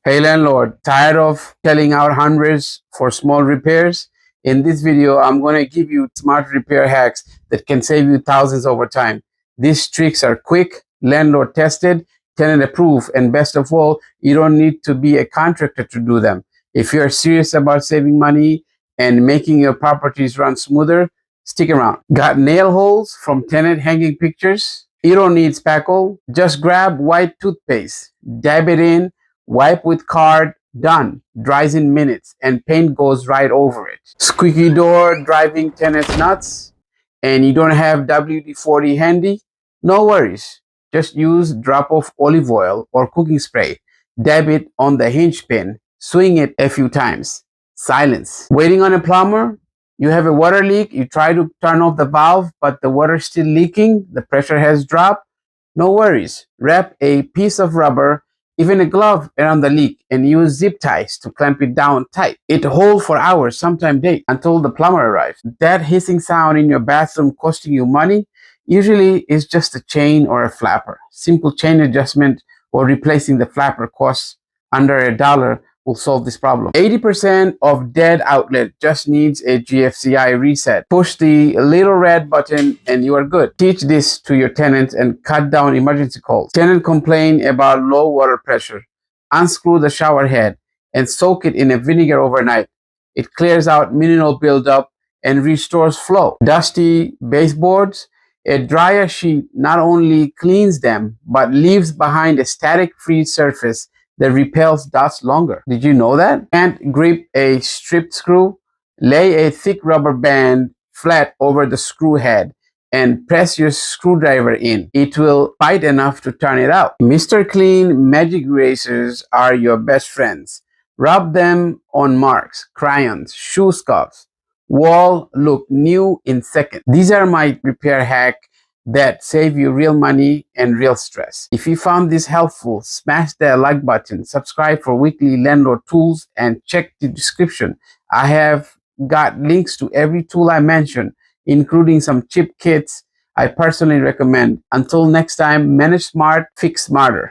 Hey landlord, tired of shelling out hundreds for small repairs? In this video, I'm going to give you smart repair hacks that can save you thousands over time. These tricks are quick, landlord tested, tenant approved, and best of all, you don't need to be a contractor to do them. If you're serious about saving money and making your properties run smoother, stick around. Got nail holes from tenant hanging pictures? You don't need spackle. Just grab white toothpaste, dab it in, wipe with card, done. Dries in minutes and paint goes right over it. Squeaky door driving tenants nuts and you don't have WD-40 handy? No worries. Just use drop of olive oil or cooking spray. Dab it on the hinge pin. Swing it a few times. Silence. Waiting on a plumber? You have a water leak. You try to turn off the valve, but the water's still leaking. The pressure has dropped. No worries. Wrap a piece of rubber, even a glove, around the leak and use zip ties to clamp it down tight. It holds for hours, sometimes days, until the plumber arrives. That hissing sound in your bathroom costing you money usually is just a chain or a flapper. Simple chain adjustment or replacing the flapper costs under $1 will solve this problem. 80% of dead outlet just needs a GFCI reset. Push the little red button and you are good. Teach this to your tenants and cut down emergency calls. Tenant complain about low water pressure. Unscrew the shower head and soak it in a vinegar overnight. It clears out mineral buildup and restores flow. Dusty baseboards? A dryer sheet not only cleans them, but leaves behind a static-free surface that repels dust longer. Did you know that? Can't grip a stripped screw? Lay a thick rubber band flat over the screw head and press your screwdriver in. It will bite enough to turn it out. Mr. Clean magic erasers are your best friends. Rub them on marks, crayons, shoe scuffs. Wall look new in seconds. These are my repair hack that save you real money and real stress. If you found this helpful, smash the like button, subscribe for weekly landlord tools, and check the description. I have got links to every tool I mentioned, including some cheap kits I personally recommend. Until next time, manage smart, fix smarter.